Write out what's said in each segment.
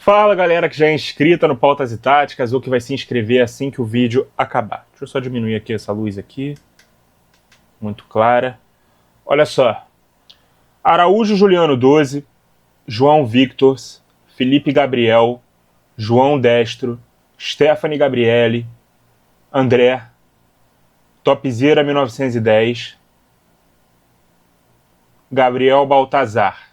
Fala galera que já é inscrita no Pautas e Táticas ou que vai se inscrever assim que o vídeo acabar. Deixa eu só diminuir aqui essa luz aqui, muito clara. Olha só, Araújo Juliano 12, João Victors, Felipe Gabriel, João Destro, Stephanie Gabriele, André, Topzera 1910, Gabriel Baltazar.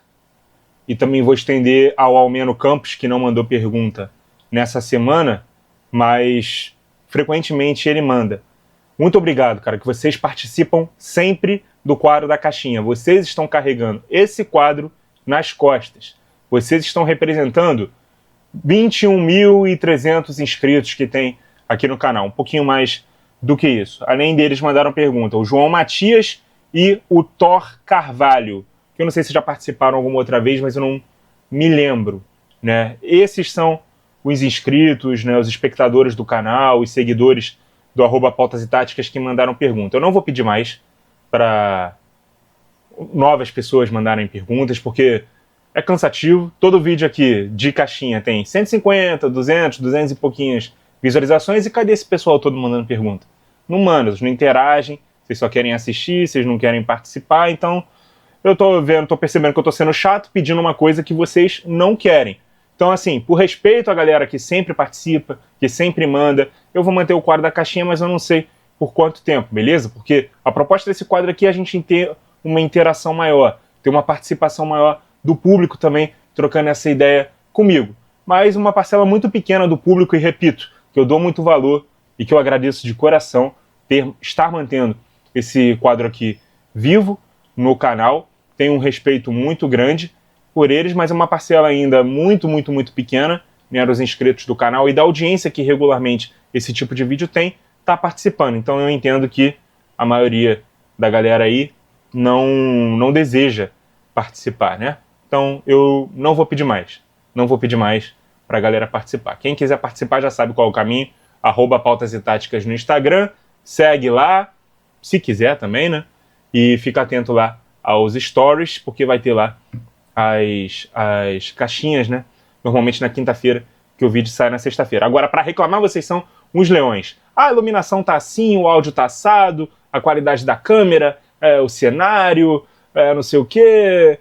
E também vou estender ao Almeno Campos, que não mandou pergunta nessa semana, mas frequentemente ele manda. Muito obrigado, cara, que vocês participam sempre do quadro da caixinha. Vocês estão carregando esse quadro nas costas. Vocês estão representando 21.300 inscritos que tem aqui no canal. Um pouquinho mais do que isso. Além deles, mandaram pergunta o João Matias e o Thor Carvalho, que eu não sei se já participaram alguma outra vez, mas eu não me lembro, né? Esses são os inscritos, né, os espectadores do canal, os seguidores do @Pautas e Táticas que mandaram pergunta. Eu não vou pedir mais para novas pessoas mandarem perguntas, porque é cansativo. Todo vídeo aqui de caixinha tem 150, 200, 200 e pouquinhas visualizações, e cadê esse pessoal todo mandando pergunta? Não manda, eles não interagem, vocês só querem assistir, vocês não querem participar, então eu tô percebendo que eu tô sendo chato pedindo uma coisa que vocês não querem. Então, assim, por respeito à galera que sempre participa, que sempre manda, eu vou manter o quadro da caixinha, mas eu não sei por quanto tempo, beleza? Porque a proposta desse quadro aqui é a gente ter uma interação maior, ter uma participação maior do público também, trocando essa ideia comigo. Mas uma parcela muito pequena do público, e repito, que eu dou muito valor e que eu agradeço de coração estar mantendo esse quadro aqui vivo no canal. Tenho um respeito muito grande por eles, mas é uma parcela ainda muito pequena, né, dos inscritos do canal e da audiência que regularmente esse tipo de vídeo tem, tá participando. Então eu entendo que a maioria da galera aí não deseja participar, né? Então eu não vou pedir mais. Não vou pedir mais pra galera participar. Quem quiser participar já sabe qual é o caminho. @Pautas e Táticas no Instagram. Segue lá, se quiser também, né? E fica atento lá aos stories, porque vai ter lá as caixinhas, né? Normalmente na quinta-feira, que o vídeo sai na sexta-feira. Agora, para reclamar, vocês são uns leões. A iluminação tá assim, o áudio tá assado, a qualidade da câmera, o cenário, não sei o quê.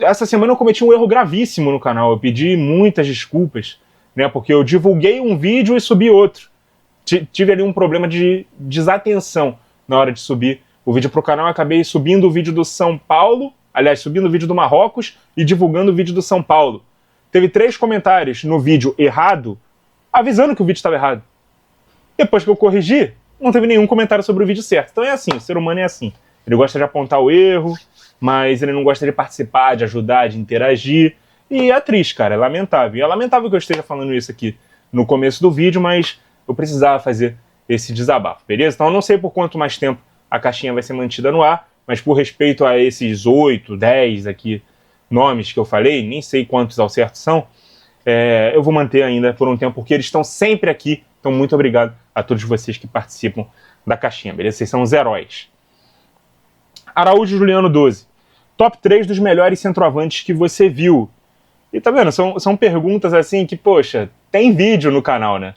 Essa semana eu cometi um erro gravíssimo no canal. Eu pedi muitas desculpas, né? Porque eu divulguei um vídeo e subi outro. Tive ali um problema de desatenção na hora de subir o vídeo pro canal. Eu acabei subindo o vídeo do São Paulo, aliás, subindo o vídeo do Marrocos e divulgando o vídeo do São Paulo. Teve 3 comentários no vídeo errado, avisando que o vídeo estava errado. Depois que eu corrigi, não teve nenhum comentário sobre o vídeo certo. Então é assim, o ser humano é assim. Ele gosta de apontar o erro, mas ele não gosta de participar, de ajudar, de interagir. E é triste, cara, é lamentável. E é lamentável que eu esteja falando isso aqui no começo do vídeo, mas eu precisava fazer esse desabafo, beleza? Então eu não sei por quanto mais tempo a caixinha vai ser mantida no ar, mas por respeito a esses 8, 10 aqui nomes que eu falei, nem sei quantos ao certo são, eu vou manter ainda por um tempo, porque eles estão sempre aqui. Então muito obrigado a todos vocês que participam da caixinha, beleza? Vocês são os heróis. Araújo Juliano 12. Top 3 dos melhores centroavantes que você viu. E tá vendo? São perguntas assim que, poxa, tem vídeo no canal, né?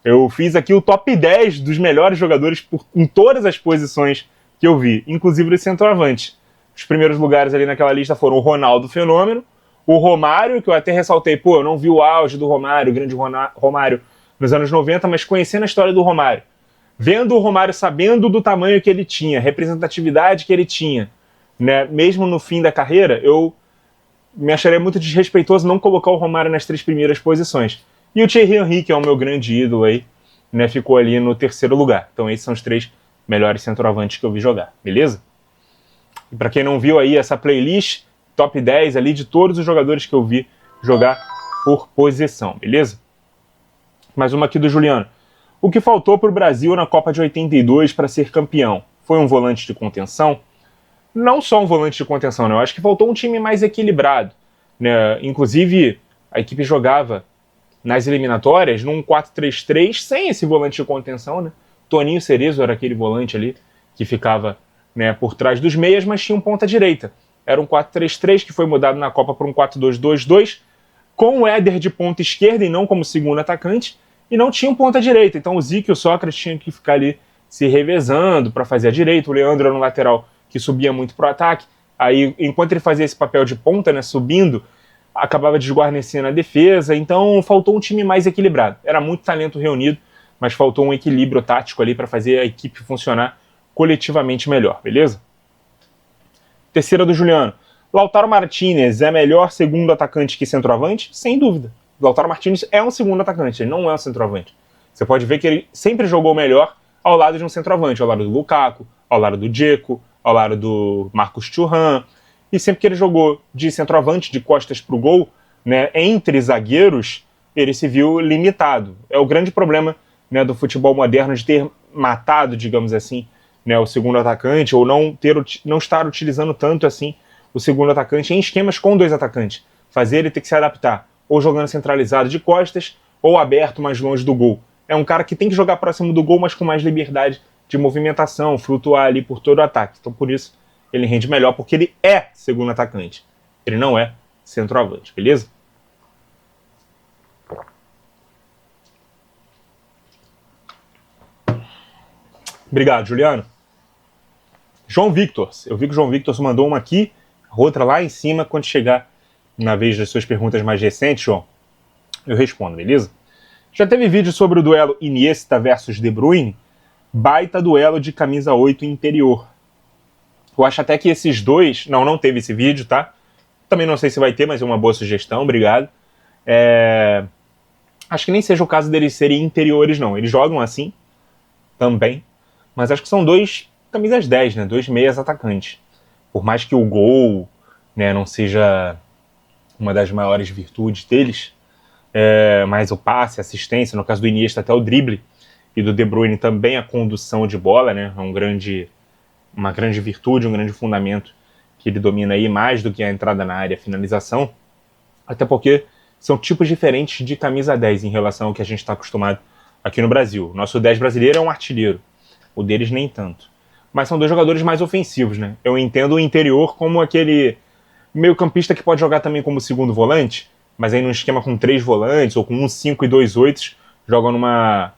Eu fiz aqui o top 10 dos melhores jogadores em todas as posições que eu vi, inclusive dos centroavantes. Os primeiros lugares ali naquela lista foram o Ronaldo Fenômeno, o Romário, que eu até ressaltei, eu não vi o auge do Romário, o grande Romário nos anos 90, mas conhecendo a história do Romário, vendo o Romário, sabendo do tamanho que ele tinha, representatividade que ele tinha, né, mesmo no fim da carreira, eu me acharia muito desrespeitoso não colocar o Romário nas 3 primeiras posições. E o Thierry Henry, que é o meu grande ídolo aí, né, ficou ali no 3º lugar. Então esses são os 3 melhores centroavantes que eu vi jogar, beleza? E para quem não viu aí essa playlist, top 10 ali de todos os jogadores que eu vi jogar por posição, beleza? Mais uma aqui do Juliano. O que faltou para o Brasil na Copa de 82 para ser campeão? Foi um volante de contenção? Não só um volante de contenção, né? Eu acho que faltou um time mais equilibrado, né? Inclusive, a equipe jogava nas eliminatórias num 4-3-3 sem esse volante de contenção, né? Toninho Cerezo era aquele volante ali que ficava, né, por trás dos meias, mas tinha um ponta-direita. Era um 4-3-3 que foi mudado na Copa para um 4-2-2-2, com o Éder de ponta esquerda e não como segundo atacante, e não tinha um ponta direita. Então o Zico e o Sócrates tinham que ficar ali se revezando para fazer a direita. O Leandro era um lateral que subia muito pro ataque. Aí, enquanto ele fazia esse papel de ponta, né, subindo, acabava desguarnecendo a defesa. Então faltou um time mais equilibrado. Era muito talento reunido, mas faltou um equilíbrio tático ali para fazer a equipe funcionar coletivamente melhor, beleza? Terceira do Juliano. Lautaro Martinez é melhor segundo atacante que centroavante? Sem dúvida. Lautaro Martinez é um segundo atacante, ele não é um centroavante. Você pode ver que ele sempre jogou melhor ao lado de um centroavante, ao lado do Lukaku, ao lado do Dzeko, ao lado do Marcos Thuram. E sempre que ele jogou de centroavante, de costas para o gol, né, entre zagueiros, ele se viu limitado. É o grande problema, né, do futebol moderno de ter matado, digamos assim, né, o segundo atacante, ou não estar utilizando tanto assim o segundo atacante em esquemas com dois atacantes. Fazer ele ter que se adaptar, ou jogando centralizado de costas, ou aberto mais longe do gol. É um cara que tem que jogar próximo do gol, mas com mais liberdade de movimentação, flutuar ali por todo o ataque. Então por isso ele rende melhor, porque ele é segundo atacante. Ele não é centroavante, beleza? Obrigado, Juliano. João Victor. Eu vi que o João Victor mandou uma aqui, outra lá em cima. Quando chegar na vez das suas perguntas mais recentes, João, eu respondo, beleza? Já teve vídeo sobre o duelo Iniesta versus De Bruyne? Baita duelo de camisa 8 interior. Eu acho até que esses dois... Não teve esse vídeo, tá? Também não sei se vai ter, mas é uma boa sugestão, obrigado. Acho que nem seja o caso deles serem interiores, não. Eles jogam assim, também. Mas acho que são dois camisas 10, né? Dois meias atacantes. Por mais que o gol, né, não seja uma das maiores virtudes deles, mas o passe, a assistência, no caso do Iniesta até o drible, e do De Bruyne também a condução de bola, né? É uma grande virtude, um grande fundamento que ele domina aí mais do que a entrada na área, a finalização. Até porque são tipos diferentes de camisa 10 em relação ao que a gente está acostumado aqui no Brasil. Nosso 10 brasileiro é um artilheiro, o deles nem tanto. Mas são dois jogadores mais ofensivos, né? Eu entendo o interior como aquele meio-campista que pode jogar também como segundo volante, mas aí num esquema com 3 volantes, ou com um 5 e 2 8, joga numa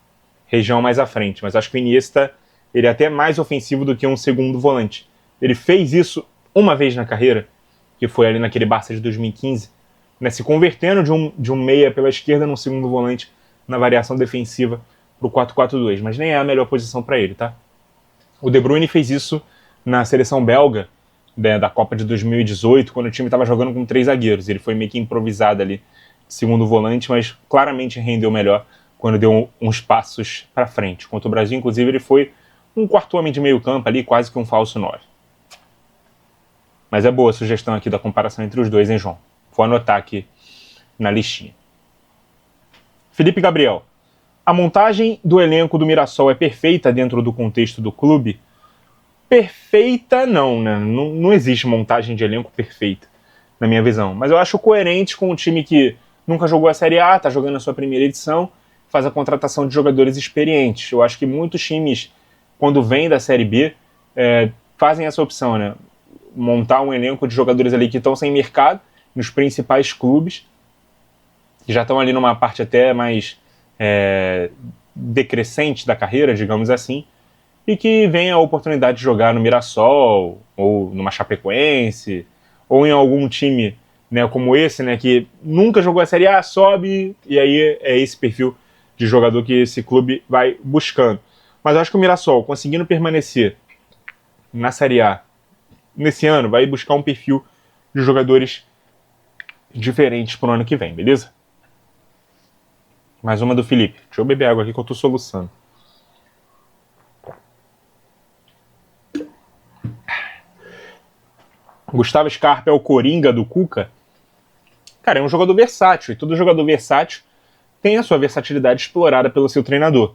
região mais à frente. Mas acho que o Iniesta, ele é até mais ofensivo do que um segundo volante. Ele fez isso uma vez na carreira, que foi ali naquele Barça de 2015, né, se convertendo de um meia pela esquerda num segundo volante na variação defensiva pro 4-4-2, mas nem é a melhor posição para ele, tá? O De Bruyne fez isso na seleção belga, né, da Copa de 2018, quando o time estava jogando com 3 zagueiros. Ele foi meio que improvisado ali, segundo volante, mas claramente rendeu melhor quando deu uns passos para frente. Contra o Brasil, inclusive, ele foi um quarto homem de meio campo ali, quase que um falso 9. Mas é boa a sugestão aqui da comparação entre os dois, hein, João? Vou anotar aqui na listinha. Felipe Gabriel. A montagem do elenco do Mirassol é perfeita dentro do contexto do clube? Perfeita não, né? Não existe montagem de elenco perfeita, na minha visão. Mas eu acho coerente com um time que nunca jogou a Série A, está jogando a sua primeira edição, faz a contratação de jogadores experientes. Eu acho que muitos times, quando vêm da Série B, fazem essa opção, né? Montar um elenco de jogadores ali que estão sem mercado, nos principais clubes, que já estão ali numa parte até mais decrescente da carreira, digamos assim, e que vem a oportunidade de jogar no Mirassol, ou numa Chapecoense, ou em algum time, né, como esse, né, que nunca jogou a Série A, sobe, e aí é esse perfil de jogador que esse clube vai buscando. Mas eu acho que o Mirassol, conseguindo permanecer na Série A nesse ano, vai buscar um perfil de jogadores diferentes pro ano que vem, beleza? Mais uma do Felipe. Deixa eu beber água aqui que eu tô soluçando. Gustavo Scarpa é o Coringa do Cuca? Cara, é um jogador versátil, e todo jogador versátil tem a sua versatilidade explorada pelo seu treinador.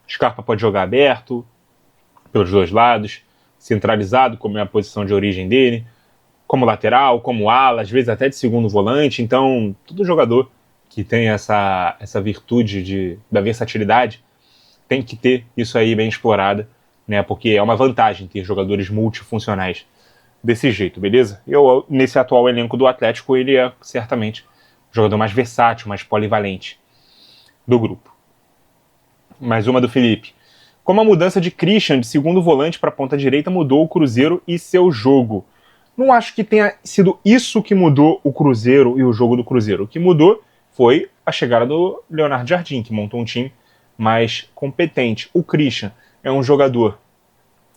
Scarpa pode jogar aberto, pelos dois lados, centralizado, como é a posição de origem dele, como lateral, como ala, às vezes até de segundo volante. Então, todo jogador que tem essa virtude da versatilidade tem que ter isso aí bem explorado, né? Porque é uma vantagem ter jogadores multifuncionais desse jeito, beleza? Nesse atual elenco do Atlético, ele é certamente jogador mais versátil, mais polivalente do grupo. Mais uma do Felipe. Como a mudança de Christian de segundo volante para a ponta direita mudou o Cruzeiro e seu jogo? Não acho que tenha sido isso que mudou o Cruzeiro e o jogo do Cruzeiro. O que mudou foi a chegada do Leonardo Jardim, que montou um time mais competente. O Christian é um jogador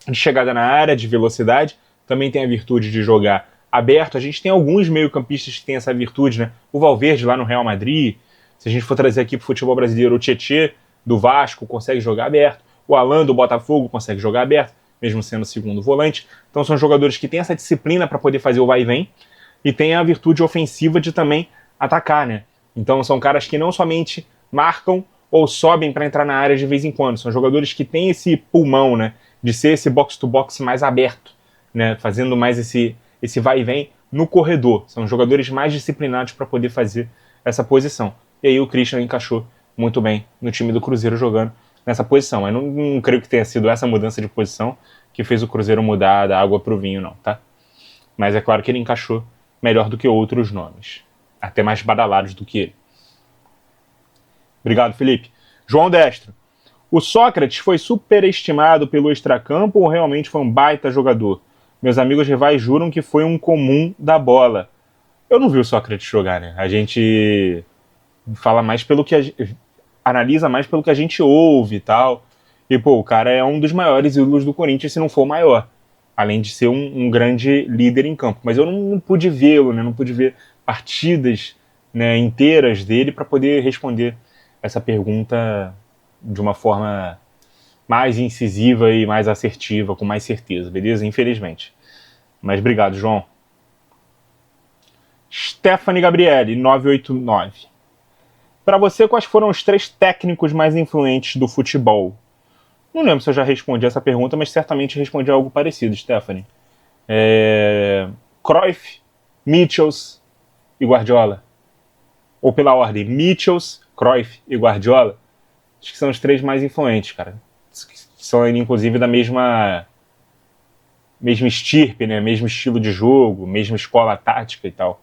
de chegada na área, de velocidade, também tem a virtude de jogar aberto. A gente tem alguns meio-campistas que têm essa virtude, né? O Valverde lá no Real Madrid, se a gente for trazer aqui para o futebol brasileiro, o Tietê do Vasco consegue jogar aberto, o Alan do Botafogo consegue jogar aberto, mesmo sendo segundo volante. Então são jogadores que têm essa disciplina para poder fazer o vai e vem e têm a virtude ofensiva de também atacar, né? Então são caras que não somente marcam ou sobem para entrar na área de vez em quando, são jogadores que têm esse pulmão, né, de ser esse box-to-box mais aberto, né, fazendo mais esse vai e vem no corredor. São jogadores mais disciplinados para poder fazer essa posição. E aí o Christian encaixou muito bem no time do Cruzeiro jogando nessa posição. Eu não creio que tenha sido essa mudança de posição que fez o Cruzeiro mudar da água para o vinho, não, tá? Mas é claro que ele encaixou melhor do que outros nomes, até mais badalados do que ele. Obrigado, Felipe. João Destro. O Sócrates foi superestimado pelo extracampo ou realmente foi um baita jogador? Meus amigos rivais juram que foi um comum da bola. Eu não vi o Sócrates jogar, né? A gente fala mais pelo que analisa mais pelo que a gente ouve e tal. E, pô, o cara é um dos maiores ídolos do Corinthians, se não for o maior. Além de ser um grande líder em campo. Mas eu não pude vê-lo, né? Não pude ver partidas, né, inteiras dele para poder responder essa pergunta de uma forma mais incisiva e mais assertiva, com mais certeza, beleza? Infelizmente. Mas obrigado, João. Stephanie Gabriele, 989. Para você, quais foram os 3 técnicos mais influentes do futebol? Não lembro se eu já respondi essa pergunta, mas certamente respondi algo parecido, Stephanie. Cruyff, Mitchells e Guardiola. Ou pela ordem, Mitchells, Cruyff e Guardiola. Acho que são os 3 mais influentes, cara. São, inclusive, da mesma estirpe, né? Mesmo estilo de jogo, mesma escola tática e tal.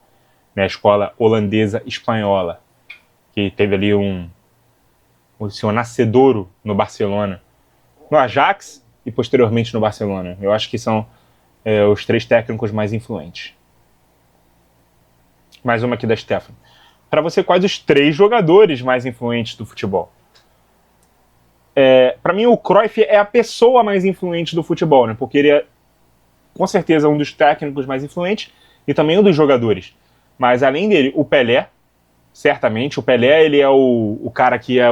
Né? A escola holandesa-espanhola. Que teve ali o senhor Nascedouro no Barcelona. No Ajax e posteriormente no Barcelona. Eu acho que são os 3 técnicos mais influentes. Mais uma aqui da Stephanie. Para você, quais os 3 jogadores mais influentes do futebol? Para mim, o Cruyff é a pessoa mais influente do futebol, né? Porque ele é, com certeza, um dos técnicos mais influentes e também um dos jogadores. Mas, além dele, o Pelé, certamente. O Pelé, ele é o cara que é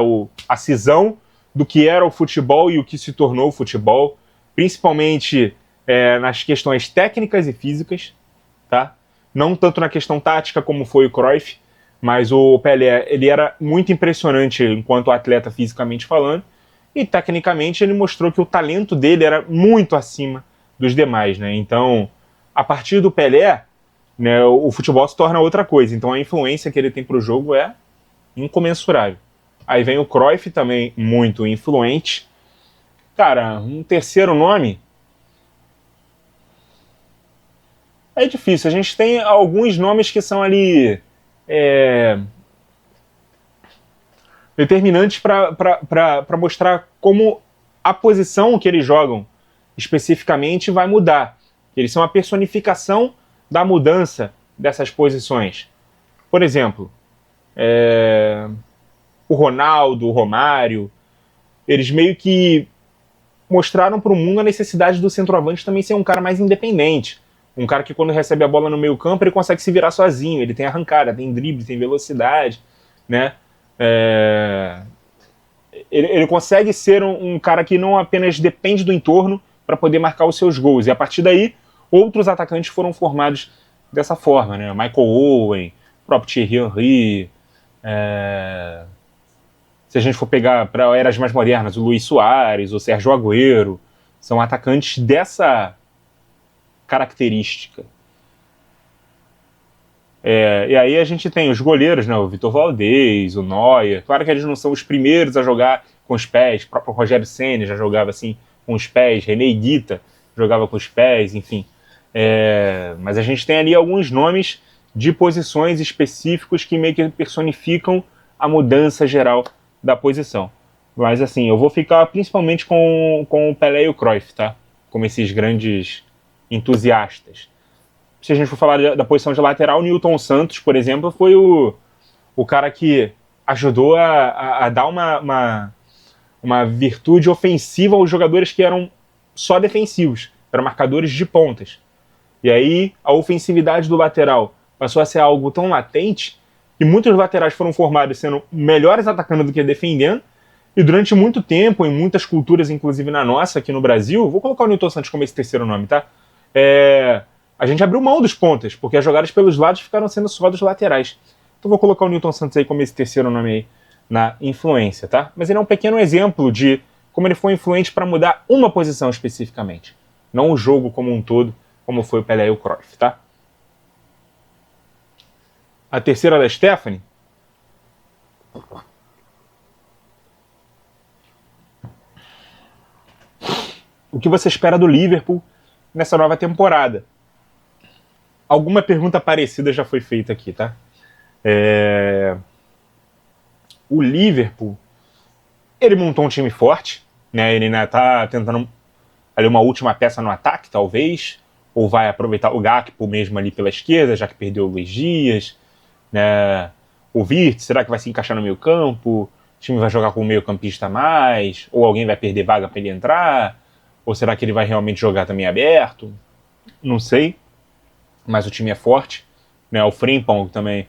a cisão do que era o futebol e o que se tornou o futebol, principalmente nas questões técnicas e físicas, tá? Não tanto na questão tática como foi o Cruyff, mas o Pelé, ele era muito impressionante enquanto atleta fisicamente falando, e tecnicamente ele mostrou que o talento dele era muito acima dos demais, né? Então, a partir do Pelé, né, o futebol se torna outra coisa. Então a influência que ele tem para o jogo é incomensurável. Aí vem o Cruyff também, muito influente. Cara, um terceiro nome é difícil. A gente tem alguns nomes que são ali determinantes para mostrar como a posição que eles jogam especificamente vai mudar. Eles são a personificação da mudança dessas posições. Por exemplo, o Ronaldo, o Romário, eles meio que mostraram para o mundo a necessidade do centroavante também ser um cara mais independente. Um cara que quando recebe a bola no meio campo, ele consegue se virar sozinho, ele tem arrancada, tem drible, tem velocidade, né? Ele consegue ser um cara que não apenas depende do entorno para poder marcar os seus gols. E a partir daí, outros atacantes foram formados dessa forma, né? Michael Owen, o próprio Thierry Henry, se a gente for pegar para eras mais modernas, o Luis Suárez, o Sérgio Agüero, são atacantes dessa característica. E aí a gente tem os goleiros, né? O Vitor Valdez, o Neuer. Claro que eles não são os primeiros a jogar com os pés. O próprio Rogério Ceni já jogava assim com os pés. René Higuita jogava com os pés, enfim. Mas a gente tem ali alguns nomes de posições específicos que meio que personificam a mudança geral da posição. Mas assim, eu vou ficar principalmente com o Pelé e o Cruyff, tá? Como esses grandes entusiastas. Se a gente for falar da posição de lateral, o Newton Santos, por exemplo, foi o cara que ajudou a dar uma virtude ofensiva aos jogadores que eram só defensivos, eram marcadores de pontas. E aí a ofensividade do lateral passou a ser algo tão latente que muitos laterais foram formados sendo melhores atacando do que defendendo. E durante muito tempo, em muitas culturas, inclusive na nossa, aqui no Brasil, vou colocar o Newton Santos como esse terceiro nome, tá? A gente abriu mão dos pontas, porque as jogadas pelos lados ficaram sendo só dos laterais. Então vou colocar o Newton Santos aí como esse terceiro nome aí na influência, tá? Mas ele é um pequeno exemplo de como ele foi influente para mudar uma posição especificamente, não o jogo como um todo, como foi o Pelé e o Cruyff, tá? A terceira da Stephanie. O que você espera do Liverpool nessa nova temporada? Alguma pergunta parecida já foi feita aqui, tá? O Liverpool, ele montou um time forte, né? Ele ainda tá tentando ali uma última peça no ataque, talvez, ou vai aproveitar o Gakpo mesmo ali pela esquerda, já que perdeu o Luiz Dias, né? O Wirtz, será que vai se encaixar no meio campo? O time vai jogar com o meio campista a mais? Ou alguém vai perder vaga para ele entrar? Ou será que ele vai realmente jogar também aberto? Não sei, mas o time é forte, né? O Frimpong também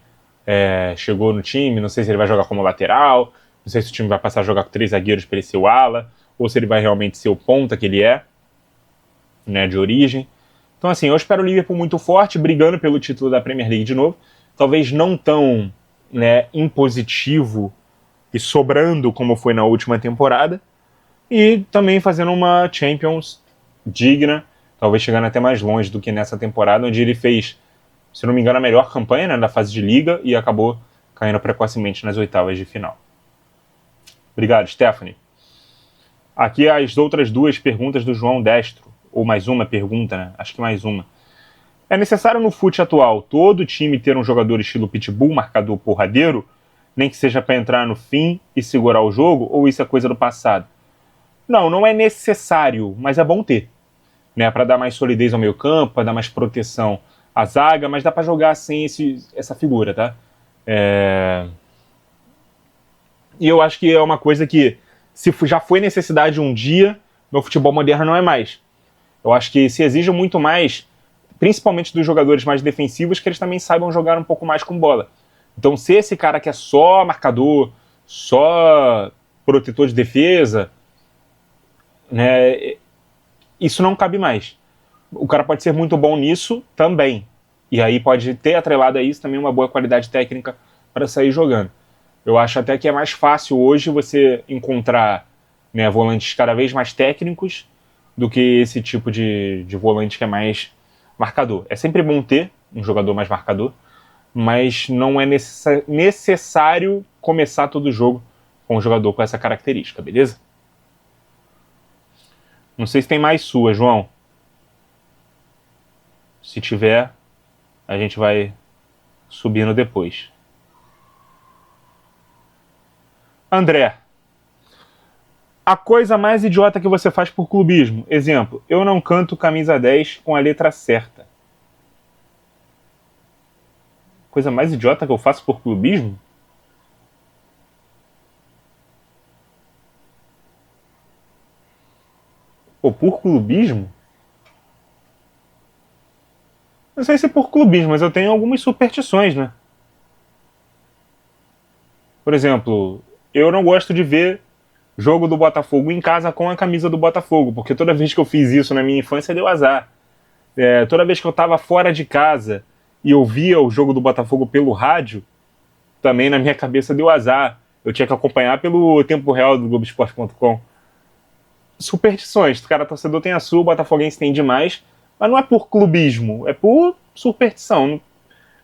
chegou no time, não sei se ele vai jogar como lateral, não sei se o time vai passar a jogar com 3 zagueiros para ele ser o ala, ou se ele vai realmente ser o ponta que ele é, né, de origem. Então assim, eu espero o Liverpool muito forte, brigando pelo título da Premier League de novo, talvez não tão, né, impositivo e sobrando como foi na última temporada, e também fazendo uma Champions digna, talvez chegando até mais longe do que nessa temporada, onde ele fez, se não me engano, a melhor campanha, né, da fase de Liga e acabou caindo precocemente nas oitavas de final. Obrigado, Stephanie. Aqui as outras duas perguntas do João Destro, ou mais uma pergunta, né? Acho que mais uma. É necessário no fute atual todo time ter um jogador estilo pitbull, marcador porradeiro, nem que seja para entrar no fim e segurar o jogo, ou isso é coisa do passado? Não, não é necessário, mas é bom ter, né, para dar mais solidez ao meio campo, para dar mais proteção à zaga, mas dá para jogar sem essa figura, tá? E eu acho que é uma coisa que, se já foi necessidade um dia, no futebol moderno não é mais. Eu acho que se exige muito mais, principalmente dos jogadores mais defensivos, que eles também saibam jogar um pouco mais com bola. Então, se esse cara que é só marcador, só protetor de defesa, né, isso não cabe mais. O cara pode ser muito bom nisso também. E aí pode ter atrelado a isso também uma boa qualidade técnica para sair jogando. Eu acho até que é mais fácil hoje você encontrar, né, volantes cada vez mais técnicos do que esse tipo de volante que é mais marcador. É sempre bom ter um jogador mais marcador, mas não é necessário começar todo o jogo com um jogador com essa característica, beleza? Não sei se tem mais sua, João. Se tiver, a gente vai subindo depois. André, a coisa mais idiota que você faz por clubismo. Exemplo, eu não canto camisa 10 com a letra certa. Coisa mais idiota que eu faço por clubismo? Ou por clubismo? Não sei se por clubismo, mas eu tenho algumas superstições, né? Por exemplo, eu não gosto de ver jogo do Botafogo em casa com a camisa do Botafogo, porque toda vez que eu fiz isso na minha infância deu azar. Toda vez que eu estava fora de casa e eu via o jogo do Botafogo pelo rádio, também na minha cabeça deu azar. Eu tinha que acompanhar pelo tempo real do Globoesporte.com. Superstições, o cara torcedor tem a sua, o botafoguense tem demais, mas não é por clubismo, é por superstição.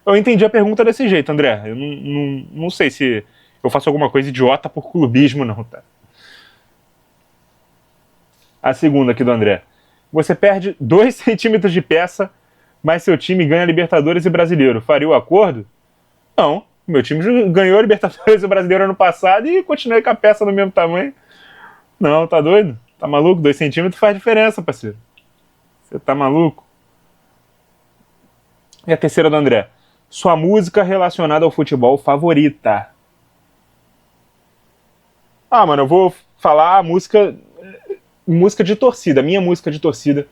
Eu entendi a pergunta desse jeito, André. Eu não sei se eu faço alguma coisa idiota por clubismo, não, tá? A segunda aqui do André. Você perde 2 centímetros de peça mas seu time ganha Libertadores e Brasileiro. Faria o acordo? Não. Meu time ganhou a Libertadores e o Brasileiro ano passado e continuei com a peça do mesmo tamanho. Não, tá doido? Tá maluco? 2 centímetros faz diferença, parceiro. Você tá maluco? E a terceira do André. Sua música relacionada ao futebol favorita? Ah, mano, eu vou falar a música de torcida, minha música de torcida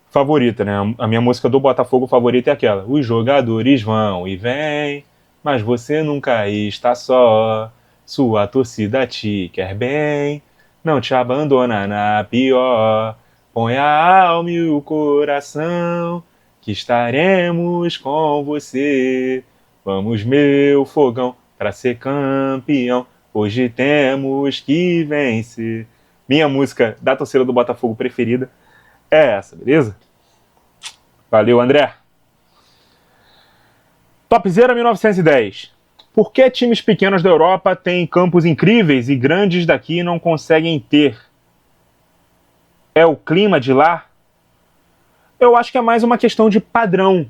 favorita, né? A minha música do Botafogo favorita é aquela. Os jogadores vão e vêm, mas você nunca está só. Sua torcida te quer bem, não te abandona na pior. Põe a alma e o coração, que estaremos com você. Vamos, meu fogão, pra ser campeão. Hoje temos que vencer. Minha música da torcida do Botafogo preferida é essa, beleza? Valeu, André. Topzera 1910. Por que times pequenos da Europa têm campos incríveis e grandes daqui não conseguem ter? É o clima de lá? Eu acho que é mais uma questão de padrão,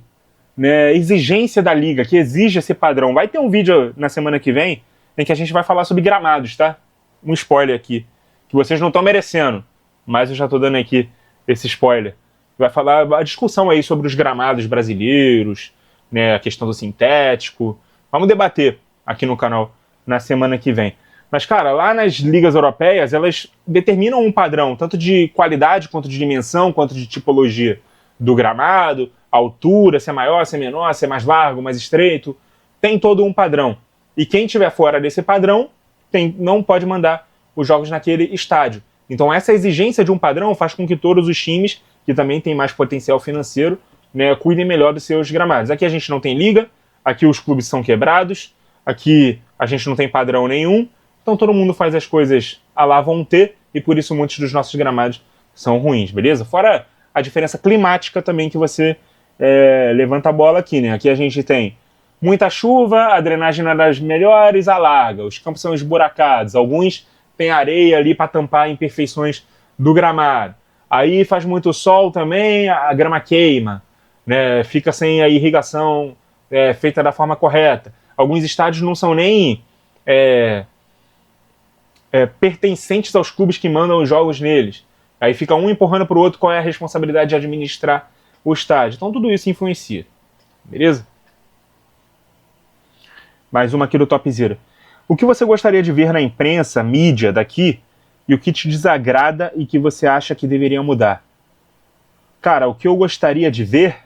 né? Exigência da liga, que exige esse padrão. Vai ter um vídeo na semana que vem em que a gente vai falar sobre gramados, tá? Um spoiler aqui, que vocês não estão merecendo, mas eu já estou dando aqui esse spoiler. Vai falar a discussão aí sobre os gramados brasileiros, né, a questão do sintético. Vamos debater aqui no canal na semana que vem. Mas, cara, lá nas ligas europeias, elas determinam um padrão, tanto de qualidade, quanto de dimensão, quanto de tipologia do gramado, altura, se é maior, se é menor, se é mais largo, mais estreito. Tem todo um padrão. E quem estiver fora desse padrão não pode mandar os jogos naquele estádio. Então essa exigência de um padrão faz com que todos os times, que também têm mais potencial financeiro, né, cuidem melhor dos seus gramados. Aqui a gente não tem liga, aqui os clubes são quebrados, aqui a gente não tem padrão nenhum, então todo mundo faz as coisas à la vontade e por isso muitos dos nossos gramados são ruins, beleza? Fora a diferença climática também que você levanta a bola aqui, né? Aqui a gente tem muita chuva, a drenagem não é das melhores, alaga, os campos são esburacados, alguns têm areia ali para tampar imperfeições do gramado. Aí faz muito sol também, a grama queima, né? Fica sem a irrigação feita da forma correta. Alguns estádios não são nem pertencentes aos clubes que mandam os jogos neles. Aí fica um empurrando para o outro qual é a responsabilidade de administrar o estádio. Então tudo isso influencia, beleza? Mais uma aqui do Topzera. O que você gostaria de ver na imprensa, mídia daqui, e o que te desagrada e que você acha que deveria mudar? Cara, o que eu gostaria de ver...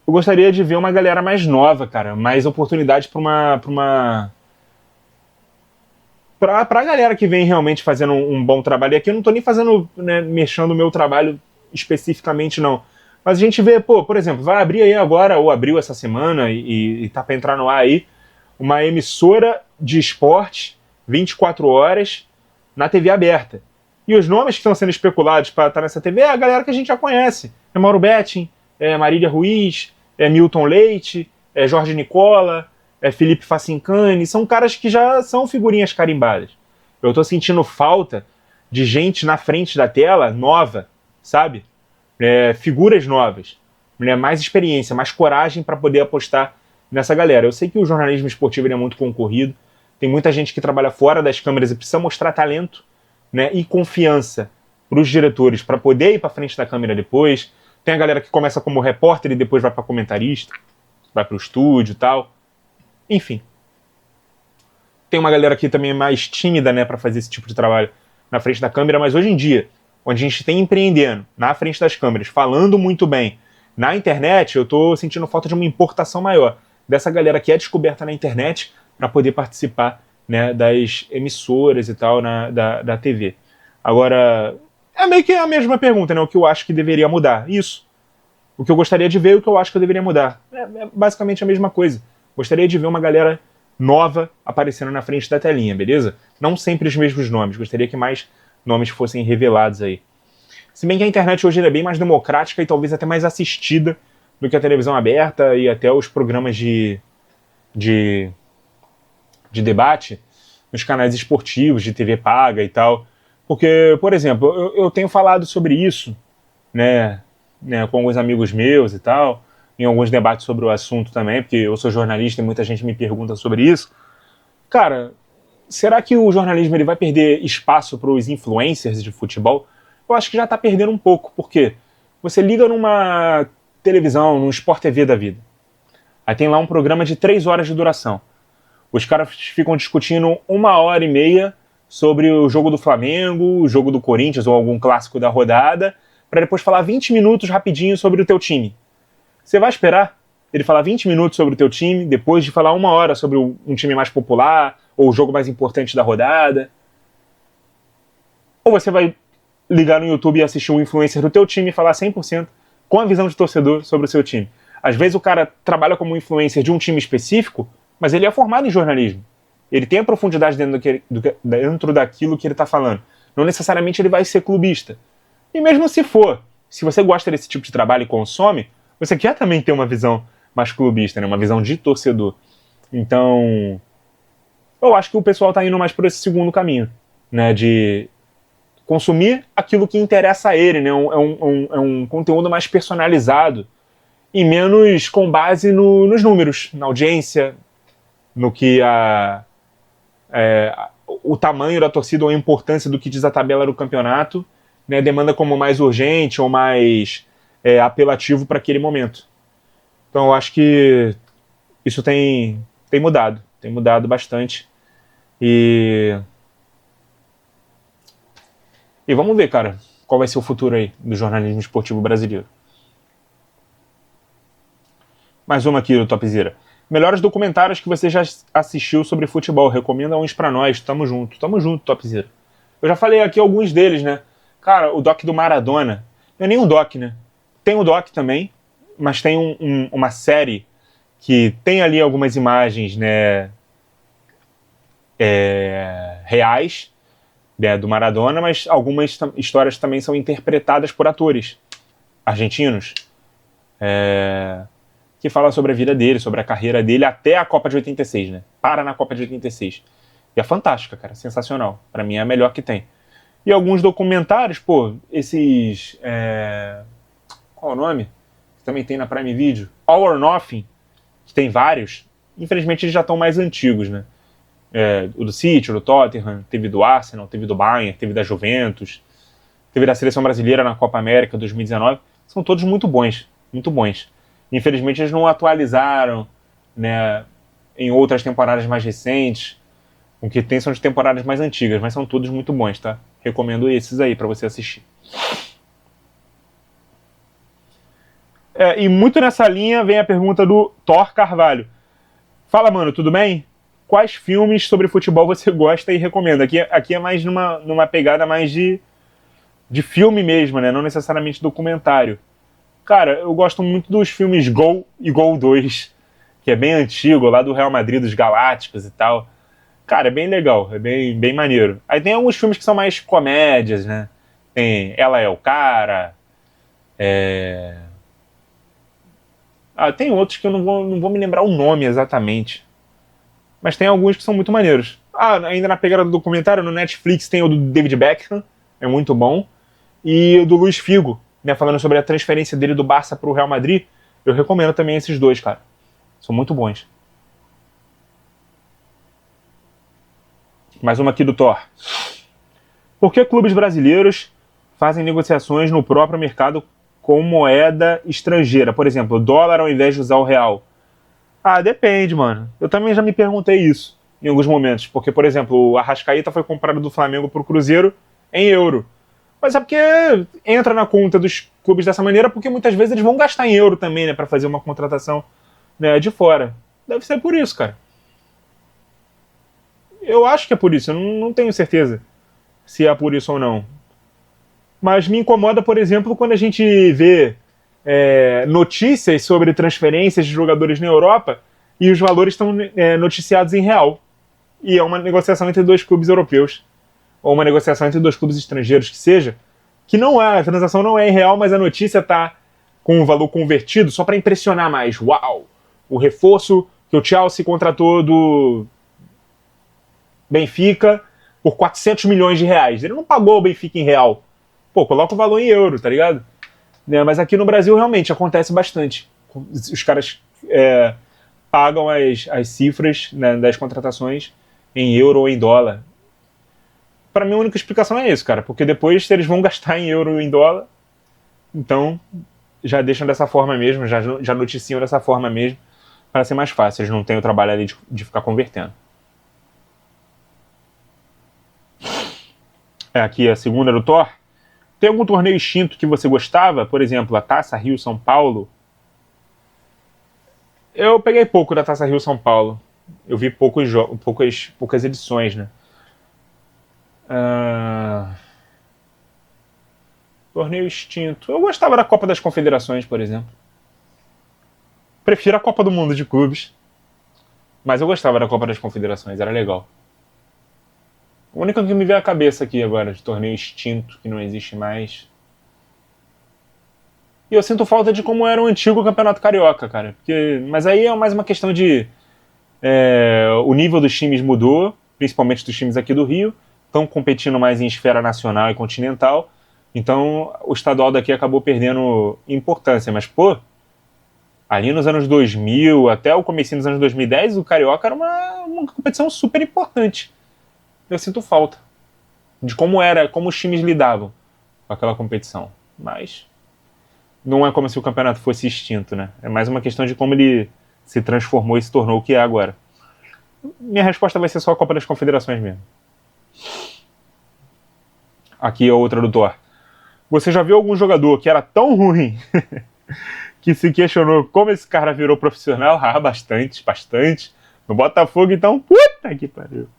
Eu gostaria de ver uma galera mais nova, cara. Mais oportunidade pra galera que vem realmente fazendo um bom trabalho. E aqui eu não tô nem fazendo, né, mexendo o meu trabalho especificamente, não. Mas a gente vê, por exemplo, vai abrir aí agora, ou abriu essa semana, e tá pra entrar no ar aí, uma emissora de esporte, 24 horas, na TV aberta. E os nomes que estão sendo especulados para estar nessa TV é a galera que a gente já conhece. É Mauro Betting, é Marília Ruiz, é Milton Leite, é Jorge Nicola, é Felipe Facincani. São caras que já são figurinhas carimbadas. Eu tô sentindo falta de gente na frente da tela nova, sabe? Figuras novas, mais experiência, mais coragem para poder apostar nessa galera. Eu sei que o jornalismo esportivo é muito concorrido, tem muita gente que trabalha fora das câmeras e precisa mostrar talento, né, e confiança para os diretores para poder ir para frente da câmera depois. Tem a galera que começa como repórter e depois vai para comentarista, vai para o estúdio e tal. Enfim. Tem uma galera que também é mais tímida, né, para fazer esse tipo de trabalho na frente da câmera, mas hoje em dia, onde a gente tem empreendendo na frente das câmeras, falando muito bem na internet, eu tô sentindo falta de uma importação maior dessa galera que é descoberta na internet para poder participar, né, das emissoras e tal da TV. Agora, é meio que a mesma pergunta, né? O que eu acho que deveria mudar? Isso. O que eu gostaria de ver e o que eu acho que eu deveria mudar. É basicamente a mesma coisa. Gostaria de ver uma galera nova aparecendo na frente da telinha, beleza? Não sempre os mesmos nomes. Gostaria que mais nomes fossem revelados aí. Se bem que a internet hoje é bem mais democrática e talvez até mais assistida do que a televisão aberta e até os programas de debate nos canais esportivos, de TV paga e tal. Porque, por exemplo, eu tenho falado sobre isso, né, né, com alguns amigos meus e tal, em alguns debates sobre o assunto também, porque eu sou jornalista e muita gente me pergunta sobre isso. Cara, será que o jornalismo ele vai perder espaço para os influencers de futebol? Eu acho que já está perdendo um pouco, porque você liga numa televisão, num Sport TV da vida, aí tem lá um programa de 3 horas de duração. Os caras ficam discutindo 1h30 sobre o jogo do Flamengo, o jogo do Corinthians ou algum clássico da rodada, para depois falar 20 minutos rapidinho sobre o teu time. Você vai esperar ele falar 20 minutos sobre o teu time, depois de falar 1 hora sobre um time mais popular, ou o jogo mais importante da rodada? Ou você vai ligar no YouTube e assistir um influencer do teu time e falar 100% com a visão de torcedor sobre o seu time? Às vezes o cara trabalha como influencer de um time específico, mas ele é formado em jornalismo. Ele tem a profundidade dentro daquilo que ele está falando. Não necessariamente ele vai ser clubista. E mesmo se for, se você gosta desse tipo de trabalho e consome, você quer também ter uma visão mais clubista, né? Uma visão de torcedor. Então, eu acho que o pessoal está indo mais por esse segundo caminho, né? De consumir aquilo que interessa a ele, né? É um conteúdo mais personalizado e menos com base nos números, na audiência, no que o tamanho da torcida ou a importância do que diz a tabela do campeonato, né, demanda como mais urgente ou mais apelativo para aquele momento. Então eu acho que isso tem mudado bastante. E vamos ver, cara, qual vai ser o futuro aí do jornalismo esportivo brasileiro. Mais uma aqui do Topzera. Melhores documentários que você já assistiu sobre futebol. Recomenda uns pra nós. Tamo junto, Topzera. Eu já falei aqui alguns deles, né? Cara, o doc do Maradona. Não é nem um doc, né? Tem um doc também, mas tem uma série que tem ali algumas imagens, né, reais, né, do Maradona, mas algumas histórias também são interpretadas por atores argentinos. Que fala sobre a vida dele, sobre a carreira dele até a Copa de 86, né? Para na Copa de 86. E é fantástica, cara, sensacional. Pra mim é a melhor que tem. E alguns documentários, pô, esses... Qual é o nome? Que também tem na Prime Video. All or Nothing, que tem vários. Infelizmente eles já estão mais antigos, né? O do City, o do Tottenham, teve do Arsenal, teve do Bayern, teve da Juventus, teve da Seleção Brasileira na Copa América 2019. São todos muito bons, muito bons. Infelizmente eles não atualizaram, né, em outras temporadas mais recentes. O que tem são de temporadas mais antigas, mas são todos muito bons, tá? Recomendo esses aí pra você assistir. E muito nessa linha vem a pergunta do Thor Carvalho. Fala, mano, tudo bem? Quais filmes sobre futebol você gosta e recomenda? Aqui é mais numa pegada mais de filme mesmo, né? Não necessariamente documentário. Cara, eu gosto muito dos filmes Gol e Gol 2, que é bem antigo, lá do Real Madrid, dos Galácticos e tal. Cara, é bem legal, é bem maneiro. Aí tem alguns filmes que são mais comédias, né? Tem Ela é o Cara. Tem outros que eu não vou me lembrar o nome exatamente. Mas tem alguns que são muito maneiros. Ainda na pegada do documentário, no Netflix tem o do David Beckham, é muito bom. E o do Luís Figo, né, falando sobre a transferência dele do Barça para o Real Madrid. Eu recomendo também esses dois, cara. São muito bons. Mais uma aqui do Thor. Por que clubes brasileiros fazem negociações no próprio mercado com moeda estrangeira? Por exemplo, dólar ao invés de usar o real. Depende, mano. Eu também já me perguntei isso em alguns momentos. Porque, por exemplo, o Arrascaeta foi comprado do Flamengo pro Cruzeiro em euro. Mas é porque entra na conta dos clubes dessa maneira, porque muitas vezes eles vão gastar em euro também, né, para fazer uma contratação, né, de fora. Deve ser por isso, cara. Eu acho que é por isso, eu não tenho certeza se é por isso ou não. Mas me incomoda, por exemplo, quando a gente vê notícias sobre transferências de jogadores na Europa e os valores estão noticiados em real. E é uma negociação entre dois clubes europeus. Ou uma negociação entre dois clubes estrangeiros, que seja, que a transação não é em real, mas a notícia está com o valor convertido só para impressionar mais. Uau! O reforço que o Chelsea contratou do Benfica por 400 milhões de reais. Ele não pagou o Benfica em real. Pô, coloca o valor em euro, tá ligado? né? Mas aqui no Brasil realmente acontece bastante. Os caras pagam as cifras, né, das contratações em euro ou em dólar. Para mim a única explicação é isso, cara, porque depois eles vão gastar em euro ou em dólar, então já deixam dessa forma mesmo, já noticiam dessa forma mesmo, para ser mais fácil, eles não têm o trabalho ali de ficar convertendo. Aqui a segunda do Thor. Tem algum torneio extinto que você gostava? Por exemplo, a Taça Rio-São Paulo? Eu peguei pouco da Taça Rio-São Paulo. Eu vi poucas edições, né? Torneio extinto. Eu gostava da Copa das Confederações, por exemplo. Prefiro a Copa do Mundo de clubes. Mas eu gostava da Copa das Confederações, era legal. O único que me veio à cabeça aqui agora, de torneio extinto, que não existe mais. E eu sinto falta de como era o antigo Campeonato Carioca, cara. Mas aí é mais uma questão de... o nível dos times mudou, principalmente dos times aqui do Rio. Estão competindo mais em esfera nacional e continental. Então o estadual daqui acabou perdendo importância. Mas, pô, ali nos anos 2000, até o comecinho dos anos 2010, o Carioca era uma competição super importante. Eu sinto falta de como os times lidavam com aquela competição. Mas não é como se o campeonato fosse extinto, né? É mais uma questão de como ele se transformou e se tornou o que é agora. Minha resposta vai ser só a Copa das Confederações mesmo. Aqui é outra do Thor. Você já viu algum jogador que era tão ruim que se questionou como esse cara virou profissional? Ah, bastante. No Botafogo, então, puta que pariu.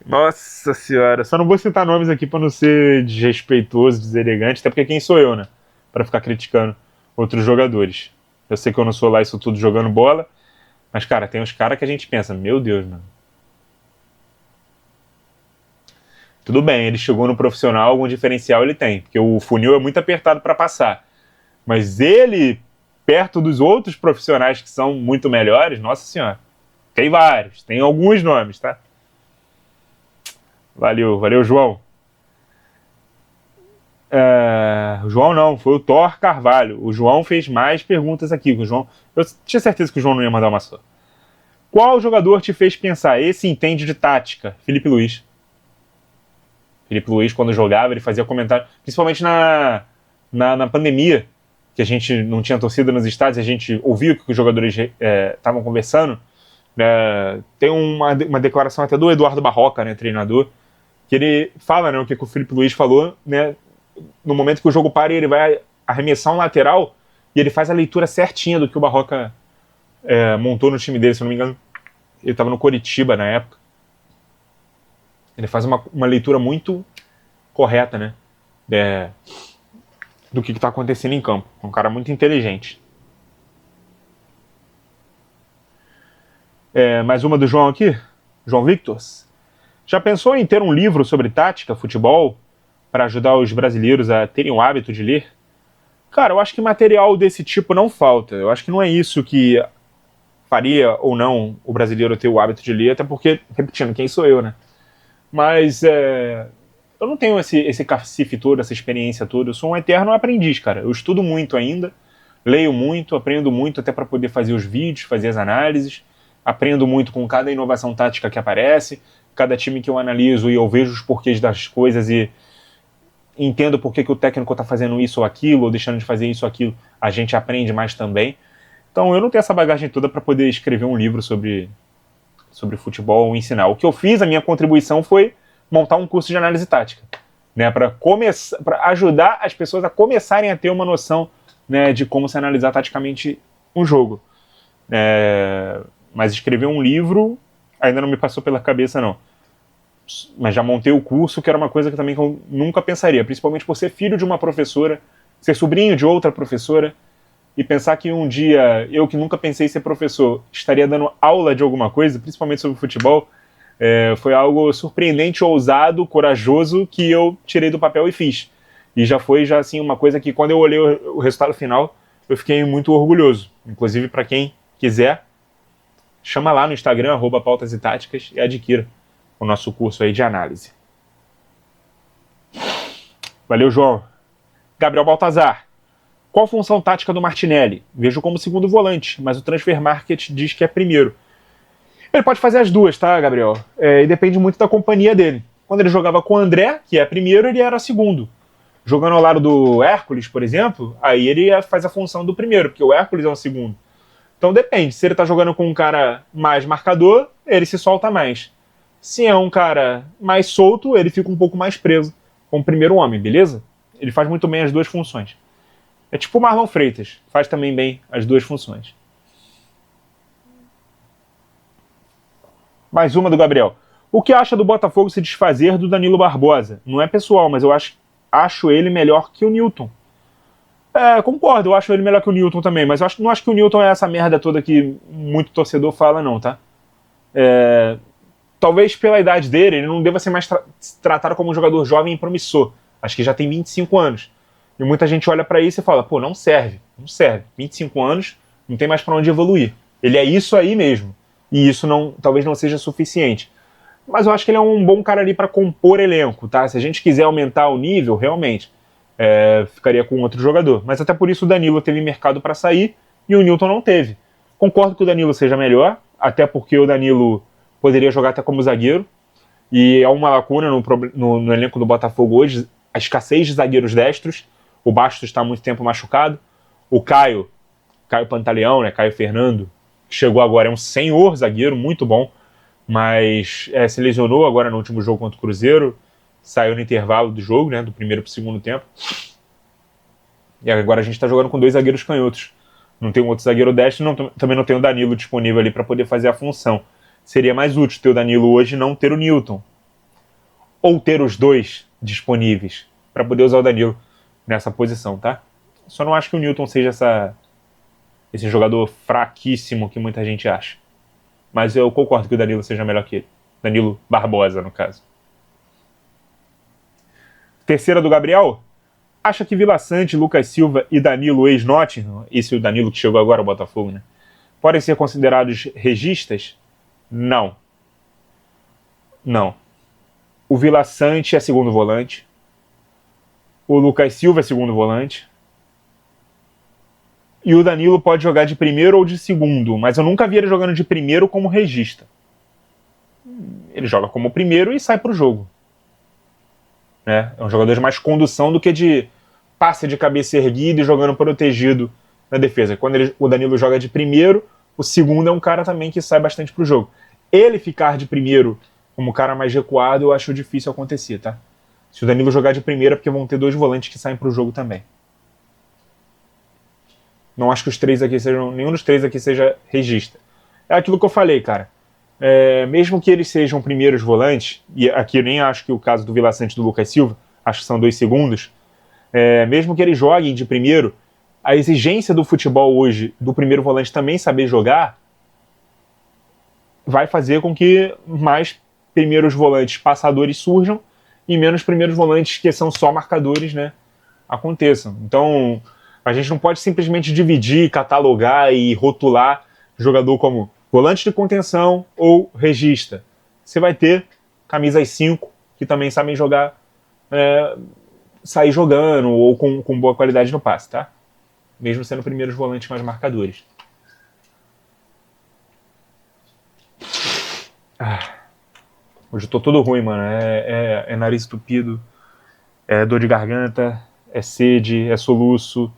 Nossa senhora, só não vou citar nomes aqui pra não ser desrespeitoso, deselegante, até porque quem sou eu, né? Pra ficar criticando outros jogadores. Eu sei que eu não sou lá isso tudo jogando bola, mas, cara, tem uns caras que a gente pensa, meu Deus, mano. Tudo bem, ele chegou no profissional, algum diferencial ele tem, porque o funil é muito apertado pra passar. Mas ele, perto dos outros profissionais que são muito melhores, nossa senhora, tem vários, tem alguns nomes, tá? Valeu, João. O João não, foi o Thor Carvalho. O João fez mais perguntas aqui. Eu tinha certeza que o João não ia mandar uma só. Qual jogador te fez pensar? Esse entende de tática? Felipe Luiz. Felipe Luiz, quando jogava, ele fazia comentário, principalmente na pandemia, que a gente não tinha torcida nos estádios, a gente ouvia o que os jogadores estavam conversando. Tem uma declaração até do Eduardo Barroca, né, treinador, que ele fala, né, o que o Felipe Luiz falou, né, no momento que o jogo para e ele vai arremessar um lateral e ele faz a leitura certinha do que o Barroca montou no time dele, se eu não me engano. Ele estava no Coritiba na época. Ele faz uma leitura muito correta, né, do que está acontecendo em campo. Um cara muito inteligente. Mais uma do João aqui. João Victors. Já pensou em ter um livro sobre tática, futebol, para ajudar os brasileiros a terem o hábito de ler? Cara, eu acho que material desse tipo não falta. Eu acho que não é isso que faria ou não o brasileiro ter o hábito de ler, até porque, repetindo, quem sou eu, né? Mas eu não tenho esse cacife todo, essa experiência toda. Eu sou um eterno aprendiz, cara. Eu estudo muito ainda, leio muito, aprendo muito até para poder fazer os vídeos, fazer as análises. Aprendo muito com cada inovação tática que aparece, cada time que eu analiso e eu vejo os porquês das coisas e entendo por que o técnico está fazendo isso ou aquilo, ou deixando de fazer isso ou aquilo, a gente aprende mais também. Então eu não tenho essa bagagem toda para poder escrever um livro sobre futebol ou ensinar. O que eu fiz, a minha contribuição foi montar um curso de análise tática, né, para ajudar as pessoas a começarem a ter uma noção, né, de como se analisar taticamente um jogo. Mas escrever um livro ainda não me passou pela cabeça, não. Mas já montei o curso, que era uma coisa que também eu nunca pensaria, principalmente por ser filho de uma professora, ser sobrinho de outra professora, e pensar que um dia, eu que nunca pensei em ser professor, estaria dando aula de alguma coisa, principalmente sobre futebol, foi algo surpreendente, ousado, corajoso, que eu tirei do papel e fiz. E já foi assim, uma coisa que quando eu olhei o resultado final, eu fiquei muito orgulhoso. Inclusive, para quem quiser, chama lá no Instagram, @pautas e táticas, e adquira o nosso curso aí de análise. Valeu, João. Gabriel Baltazar. Qual função tática do Martinelli? Vejo como segundo volante, mas o Transfer Market diz que é primeiro. Ele pode fazer as duas, tá, Gabriel? E depende muito da companhia dele. Quando ele jogava com o André, que é primeiro, ele era segundo. Jogando ao lado do Hércules, por exemplo, aí ele faz a função do primeiro, porque o Hércules é o segundo. Então depende. Se ele tá jogando com um cara mais marcador, ele se solta mais. Se é um cara mais solto, ele fica um pouco mais preso como primeiro homem, beleza? Ele faz muito bem as duas funções. É tipo o Marlon Freitas, faz também bem as duas funções. Mais uma do Gabriel. O que acha do Botafogo se desfazer do Danilo Barbosa? Não é pessoal, mas eu acho ele melhor que o Newton. Concordo, eu acho ele melhor que o Newton também, mas eu não acho que o Newton é essa merda toda que muito torcedor fala, não, tá? Talvez pela idade dele, ele não deva ser mais tratado como um jogador jovem e promissor. Acho que já tem 25 anos. E muita gente olha pra isso e fala, pô, não serve. 25 anos, não tem mais pra onde evoluir. Ele é isso aí mesmo. E isso talvez não seja suficiente. Mas eu acho que ele é um bom cara ali pra compor elenco, tá? Se a gente quiser aumentar o nível, realmente, ficaria com outro jogador. Mas até por isso o Danilo teve mercado pra sair e o Newton não teve. Concordo que o Danilo seja melhor, até porque o Danilo poderia jogar até como zagueiro. E há uma lacuna no elenco do Botafogo hoje, a escassez de zagueiros destros. O Bastos está há muito tempo machucado. O Caio Pantaleão, né, Caio Fernando, que chegou agora, é um senhor zagueiro, muito bom, mas se lesionou agora no último jogo contra o Cruzeiro, saiu no intervalo do jogo, né, do primeiro para o segundo tempo. E agora a gente está jogando com 2 zagueiros canhotos. Não tem um outro zagueiro destro, também não tem o Danilo disponível ali para poder fazer a função. Seria mais útil ter o Danilo hoje e não ter o Newton. Ou ter os dois disponíveis para poder usar o Danilo nessa posição, tá? Só não acho que o Newton seja esse jogador fraquíssimo que muita gente acha. Mas eu concordo que o Danilo seja melhor que ele. Danilo Barbosa, no caso. Terceira do Gabriel. Acha que Vila Sante, Lucas Silva e Danilo ex-Nottingham, esse é o Danilo que chegou agora ao Botafogo, né? Podem ser considerados registas? Não. O Vila Sante é segundo volante. O Lucas Silva é segundo volante. E o Danilo pode jogar de primeiro ou de segundo, mas eu nunca vi ele jogando de primeiro como regista. Ele joga como primeiro e sai pro jogo. É um jogador de mais condução do que de passe de cabeça erguida e jogando protegido na defesa. Quando o Danilo joga de primeiro, o segundo é um cara também que sai bastante pro jogo. Ele ficar de primeiro como cara mais recuado, eu acho difícil acontecer, tá? Se o Danilo jogar de primeira, é porque vão ter 2 volantes que saem pro jogo também. Não acho que nenhum dos três aqui seja regista. É aquilo que eu falei, cara. Mesmo que eles sejam primeiros volantes, e aqui eu nem acho que o caso do Vila Sante e do Lucas Silva, acho que são 2 segundos, mesmo que eles joguem de primeiro, a exigência do futebol hoje, do primeiro volante também saber jogar, vai fazer com que mais primeiros volantes passadores surjam e menos primeiros volantes que são só marcadores, né, aconteçam. Então, a gente não pode simplesmente dividir, catalogar e rotular jogador como volante de contenção ou regista. Você vai ter camisas 5 que também sabem jogar, sair jogando ou com boa qualidade no passe, tá? Mesmo sendo primeiros volantes mais marcadores. Hoje eu tô todo ruim, mano. É nariz estupido, é dor de garganta, é sede, é soluço.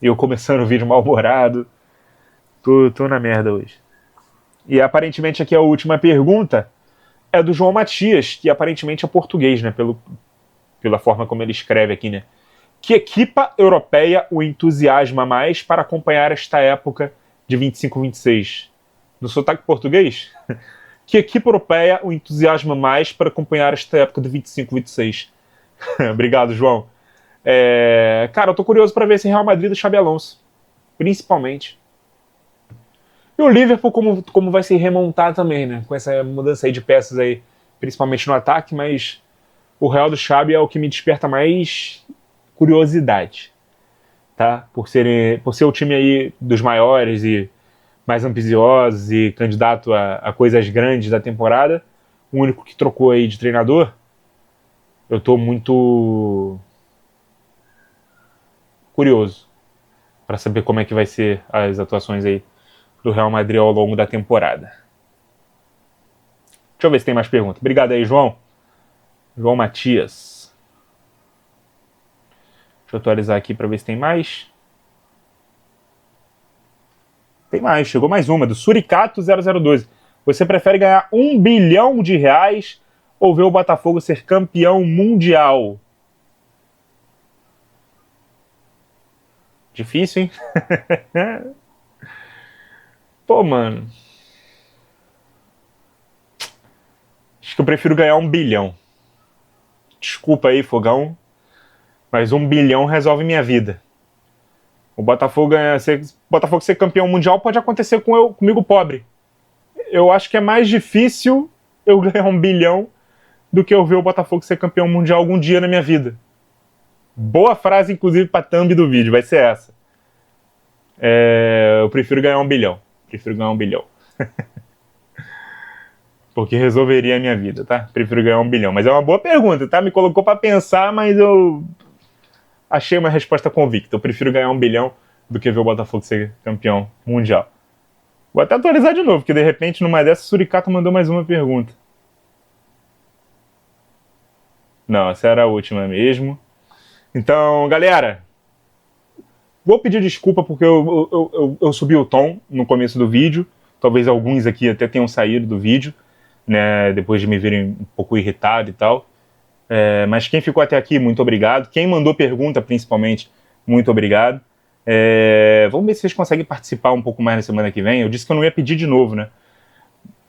E eu começando o vídeo mal-humorado. Tô na merda hoje. E aparentemente aqui a última pergunta é do João Matias, que aparentemente é português, né? Pela forma como ele escreve aqui, né? Que equipa europeia o entusiasma mais para acompanhar esta época de 25-26? No sotaque português? Que equipa europeia o entusiasma mais para acompanhar esta época de 25-26? Obrigado, João. Cara, eu tô curioso para ver esse Real Madrid do Xabi Alonso. Principalmente. E o Liverpool como vai se remontar também, né? Com essa mudança aí de peças aí, principalmente no ataque, mas o Real do Xabi é o que me desperta mais curiosidade, tá? Por ser o time aí dos maiores e mais ambiciosos e candidato a coisas grandes da temporada, o único que trocou aí de treinador, eu tô muito curioso para saber como é que vai ser as atuações aí do Real Madrid ao longo da temporada. Deixa eu ver se tem mais perguntas. Obrigado aí, João. João Matias. Deixa eu atualizar aqui para ver se tem mais. Tem mais, chegou mais uma, do Suricato 0012. Você prefere ganhar R$1 bilhão ou ver o Botafogo ser campeão mundial? Difícil, hein? Pô, mano. Acho que eu prefiro ganhar R$1 bilhão. Desculpa aí, Fogão, mas R$1 bilhão resolve minha vida. O Botafogo ser campeão mundial pode acontecer comigo pobre. Eu acho que é mais difícil eu ganhar R$1 bilhão do que eu ver o Botafogo ser campeão mundial algum dia na minha vida. Boa frase, inclusive, pra thumb do vídeo, vai ser essa. Eu prefiro ganhar R$1 bilhão. Prefiro ganhar R$1 bilhão. Porque resolveria a minha vida, tá? Prefiro ganhar R$1 bilhão. Mas é uma boa pergunta, tá? Me colocou pra pensar, mas eu achei uma resposta convicta. Eu prefiro ganhar R$1 bilhão do que ver o Botafogo ser campeão mundial. Vou até atualizar de novo, porque de repente numa dessas o Suricato mandou mais uma pergunta. Não, essa era a última mesmo. Então, galera, vou pedir desculpa porque eu subi o tom no começo do vídeo. Talvez alguns aqui até tenham saído do vídeo, né, depois de me verem um pouco irritado e tal. Mas quem ficou até aqui, muito obrigado. Quem mandou pergunta, principalmente, muito obrigado. Vamos ver se vocês conseguem participar um pouco mais na semana que vem. Eu disse que eu não ia pedir de novo, né?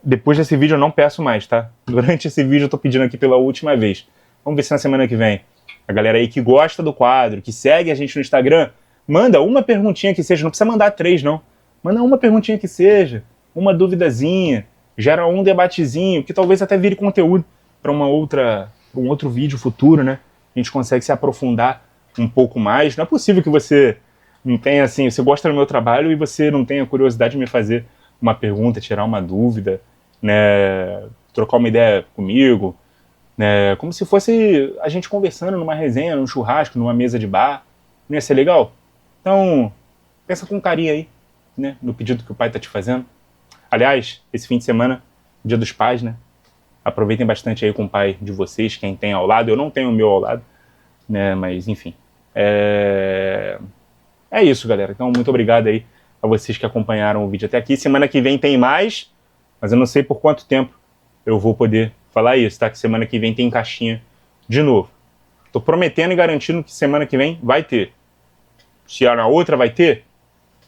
Depois desse vídeo eu não peço mais, tá? Durante esse vídeo eu tô pedindo aqui pela última vez. Vamos ver se na semana que vem a galera aí que gosta do quadro, que segue a gente no Instagram, manda uma perguntinha que seja. Não precisa mandar 3, não. Manda uma perguntinha que seja, uma duvidazinha, gera um debatezinho, que talvez até vire conteúdo para um outro vídeo futuro, né? A gente consegue se aprofundar um pouco mais. Não é possível que você não tenha, assim, você gosta do meu trabalho e você não tenha curiosidade de me fazer uma pergunta, tirar uma dúvida, né? Trocar uma ideia comigo, né? Como se fosse a gente conversando numa resenha, num churrasco, numa mesa de bar. Não ia ser legal? Então, pensa com carinho aí, né? No pedido que o pai tá te fazendo. Aliás, esse fim de semana, Dia dos Pais, né? Aproveitem bastante aí com o pai de vocês, quem tem ao lado. Eu não tenho o meu ao lado, né? Mas, enfim. É isso, galera. Então, muito obrigado aí a vocês que acompanharam o vídeo até aqui. Semana que vem tem mais, mas eu não sei por quanto tempo eu vou poder falar isso, tá? Que semana que vem tem caixinha de novo. Tô prometendo e garantindo que semana que vem vai ter. Se na outra vai ter,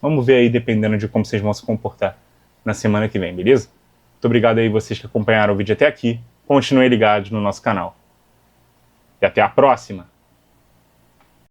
vamos ver aí, dependendo de como vocês vão se comportar na semana que vem, beleza? Muito obrigado aí vocês que acompanharam o vídeo até aqui. Continuem ligados no nosso canal. E até a próxima!